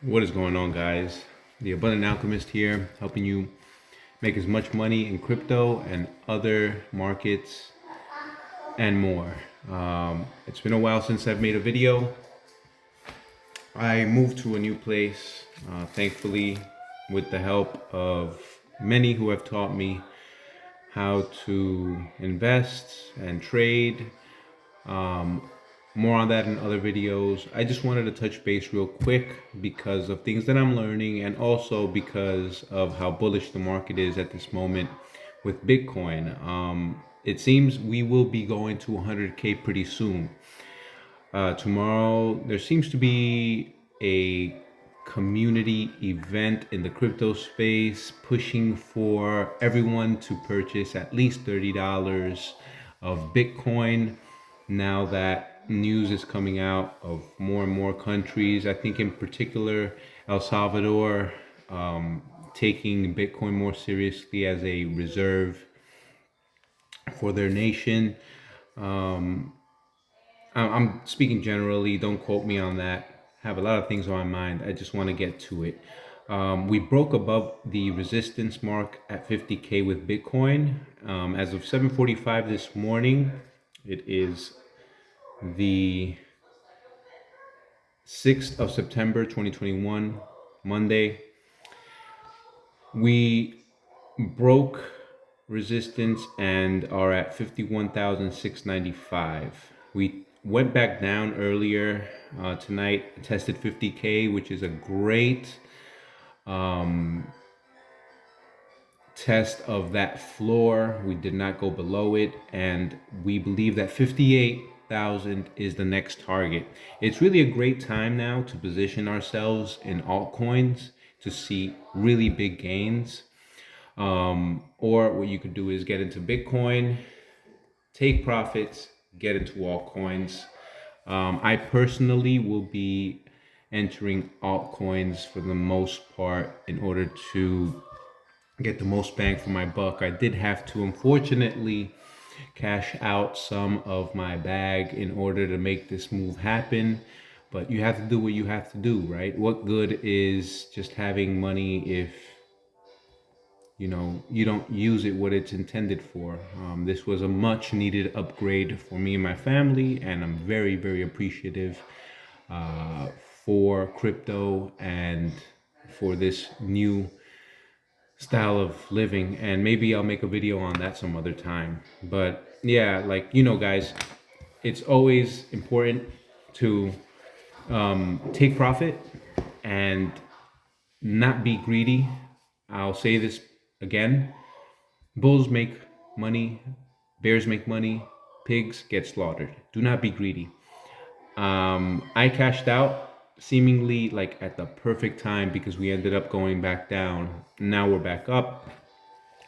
What is going on, guys? The Abundant Alchemist here, helping you make as much money in crypto and other markets and more. It's been a while since I've made a video. I moved to a new place, thankfully, with the help of many who have taught me how to invest and trade. More on that in other videos. I just wanted to touch base real quick because of things that I'm learning and also because of how bullish the market is at this moment with Bitcoin. It seems we will be going to 100K pretty soon. Tomorrow, there seems to be a community event in the crypto space pushing for everyone to purchase at least $30 of Bitcoin. Now that news is coming out of more and more countries, I think in particular El Salvador, taking Bitcoin more seriously as a reserve for their nation. I'm speaking generally, don't quote me on that. I have a lot of things on my mind. I just want to get to it. We broke above the resistance mark at 50K with Bitcoin. As of 7:45 this morning, it is the 6th of September 2021, Monday. We broke resistance and are at 51,695. We went back down earlier tonight, tested 50K, which is a great test of that floor. We did not go below it, and we believe that 58,000 is the next target. It's really a great time now to position ourselves in altcoins to see really big gains. Or what you could do is get into Bitcoin, take profits, get into altcoins. I personally will be entering altcoins for the most part in order to get the most bang for my buck. I did have to, unfortunately, cash out some of my bag in order to make this move happen. But you have to do what you have to do, right? What good is just having money if you don't use it what it's intended for? This was a much needed upgrade for me and my family, and I'm very, very appreciative for crypto and for this new style of living. And maybe I'll make a video on that some other time. But yeah, guys, it's always important to take profit and not be greedy. I'll say this again: bulls make money, bears make money, pigs get slaughtered. Do not be greedy. I cashed out seemingly like at the perfect time because we ended up going back down. Now we're back up,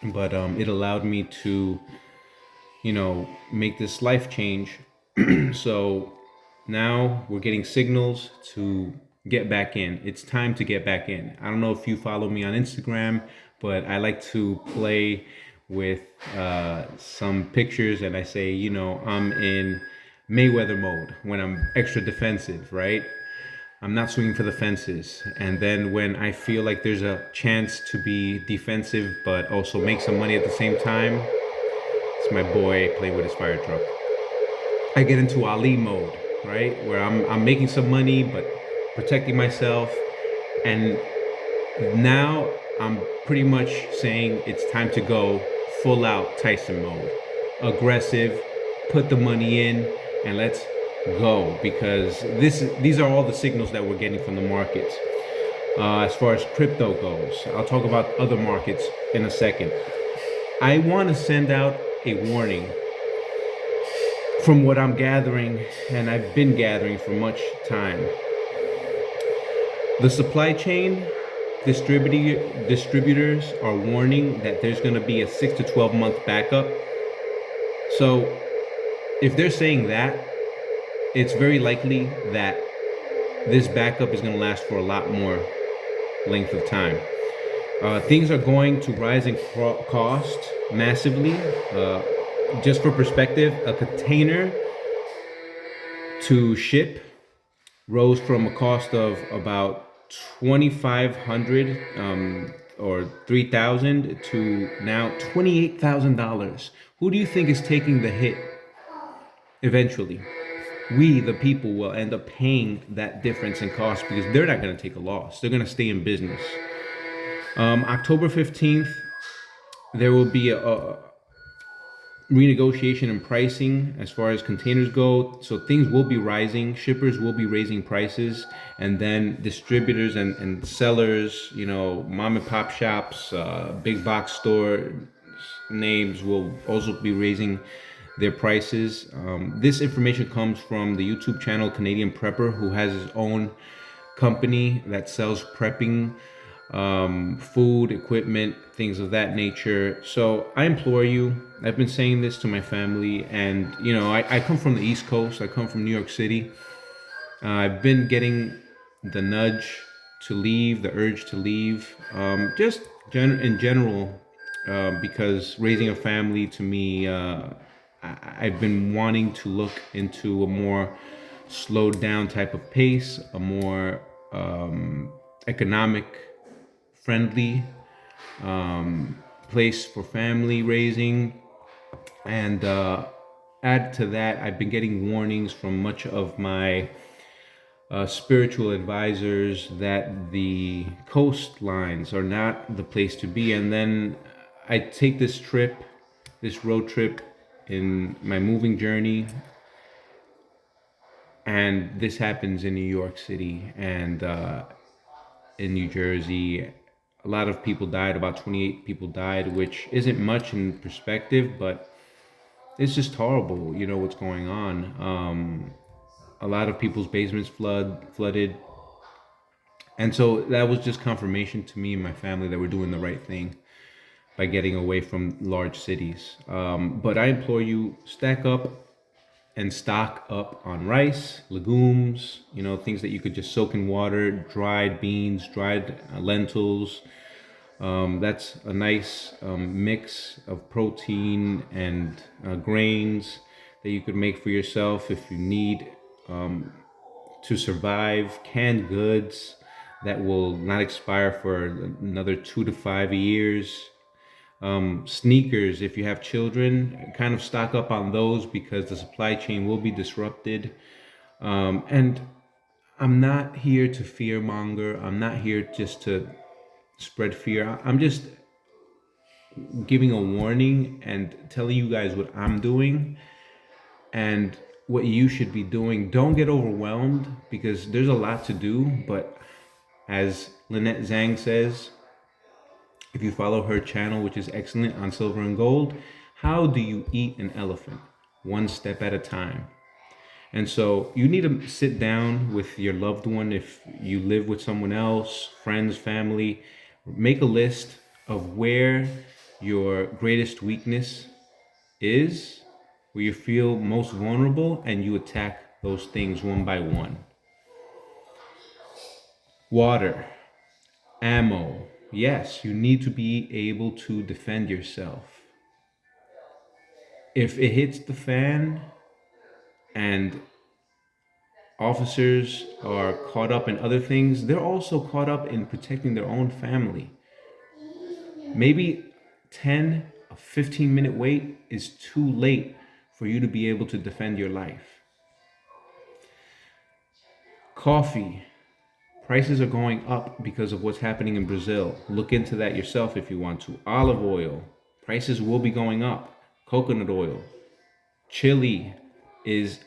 but it allowed me to, make this life change. So now we're getting signals to get back in. It's time to get back in. I don't know if you follow me on Instagram, but I like to play with some pictures, and I say, I'm in Mayweather mode when I'm extra defensive, right? I'm not swinging for the fences. And then when I feel like there's a chance to be defensive but also make some money at the same time, it's my boy playing with his fire truck. I get into Ali mode, right? Where I'm making some money but protecting myself. And now I'm pretty much saying it's time to go full out Tyson mode. Aggressive, put the money in, and let's go, because these are all the signals that we're getting from the markets. As far as crypto goes, I'll talk about other markets in a second. I want to send out a warning from what I'm gathering, and I've been gathering for much time. The supply chain distributors are warning that there's going to be a 6 to 12 month backup. So if they're saying that, it's very likely that this backup is going to last for a lot more length of time. Things are going to rise in cost massively. Just for perspective, a container to ship rose from a cost of about 2,500 or 3,000 to now $28,000. Who do you think is taking the hit eventually? We, the people, will end up paying that difference in cost because they're not going to take a loss. They're going to stay in business. October 15th, there will be a renegotiation in pricing as far as containers go. So things will be rising. Shippers will be raising prices. And then distributors and sellers, mom and pop shops, big box store names will also be raising their prices. This information comes from the YouTube channel Canadian Prepper, who has his own company that sells prepping food, equipment, things of that nature. So I implore you, I've been saying this to my family, and I come from the East Coast, I come from New York City. I've been getting the nudge to leave, the urge to leave, just in general, because raising a family to me, I've been wanting to look into a more slowed down type of pace, a more economic friendly place for family raising. And add to that, I've been getting warnings from much of my spiritual advisors that the coastlines are not the place to be. And then I take this road trip in my moving journey, and this happens in New York City and in New Jersey. A lot of people died, about 28 people died, which isn't much in perspective, but it's just horrible, what's going on. A lot of people's basements flooded. And so that was just confirmation to me and my family that we're doing the right thing by getting away from large cities. But I implore you, stack up and stock up on rice, legumes, things that you could just soak in water, dried beans, dried lentils. That's a nice mix of protein and grains that you could make for yourself if you need to survive. Canned goods that will not expire for another 2 to 5 years. Sneakers, if you have children, kind of stock up on those because the supply chain will be disrupted. And I'm not here to fear monger. I'm not here just to spread fear. I'm just giving a warning and telling you guys what I'm doing and what you should be doing. Don't get overwhelmed because there's a lot to do. But as Lynette Zhang says, if you follow her channel, which is excellent, on Silver and Gold, how do you eat an elephant? One step at a time. And so you need to sit down with your loved one. If you live with someone else, friends, family, make a list of where your greatest weakness is, where you feel most vulnerable, and you attack those things one by one. Water, ammo. Yes, you need to be able to defend yourself. If it hits the fan and officers are caught up in other things, they're also caught up in protecting their own family. Maybe 10, a 15-minute wait is too late for you to be able to defend your life. Coffee. Prices are going up because of what's happening in Brazil. Look into that yourself if you want to. Olive oil. Prices will be going up. Coconut oil. Chili is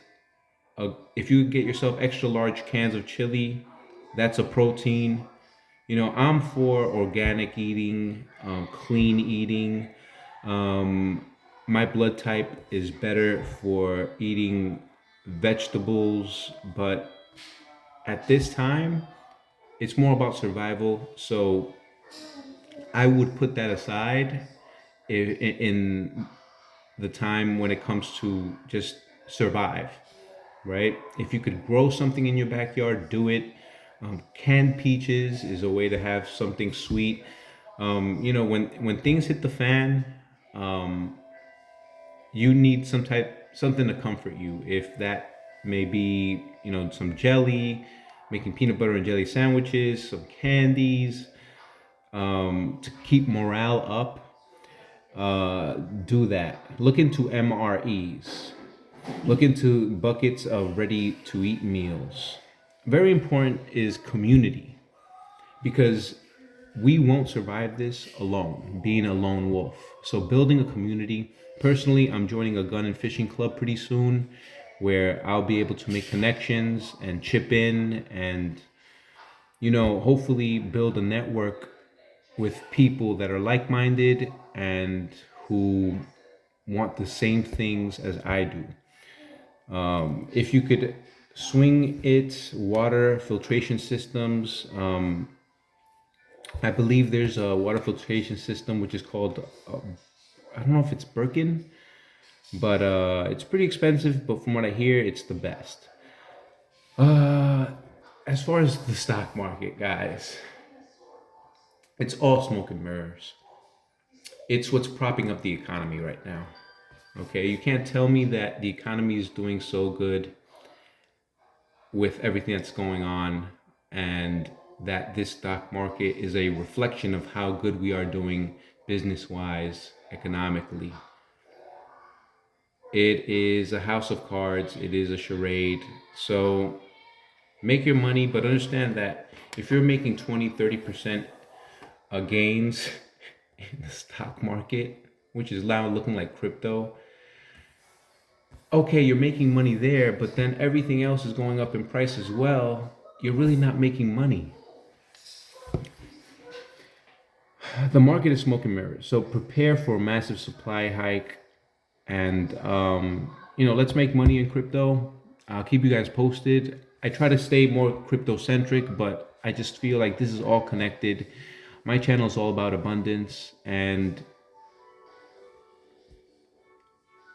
if you get yourself extra large cans of chili, that's a protein. I'm for organic eating, clean eating. My blood type is better for eating vegetables, but at this time, it's more about survival. So I would put that aside in the time when it comes to just survive, right? If you could grow something in your backyard, do it. Canned peaches is a way to have something sweet. When things hit the fan, you need something to comfort you. If that may be, some jelly, making peanut butter and jelly sandwiches, some candies, to keep morale up. Do that. Look into MREs. Look into buckets of ready to eat meals. Very important is community, because we won't survive this alone, being a lone wolf. So building a community. Personally, I'm joining a gun and fishing club pretty soon, where I'll be able to make connections and chip in and, hopefully build a network with people that are like-minded and who want the same things as I do. If you could swing it, water filtration systems. I believe there's a water filtration system which is called, I don't know if it's Birkin, but it's pretty expensive. But from what I hear, it's the best. As far as the stock market, guys, it's all smoke and mirrors. It's what's propping up the economy right now. Okay, you can't tell me that the economy is doing so good with everything that's going on, and that this stock market is a reflection of how good we are doing business wise, economically. It is a house of cards, it is a charade. So make your money, but understand that if you're making 20-30% gains in the stock market, which is now looking like crypto, okay, you're making money there, but then everything else is going up in price as well. You're really not making money. The market is smoke and mirrors. So prepare for a massive supply hike, and let's make money in crypto. I'll keep you guys posted. I try to stay more crypto centric, but I just feel like this is all connected. My channel is all about abundance, and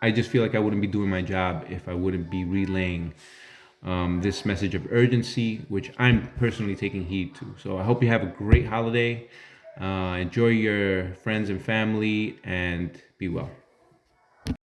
I just feel like I wouldn't be doing my job if I wouldn't be relaying this message of urgency, which I'm personally taking heed to. So I hope you have a great holiday. Enjoy your friends and family, and be well.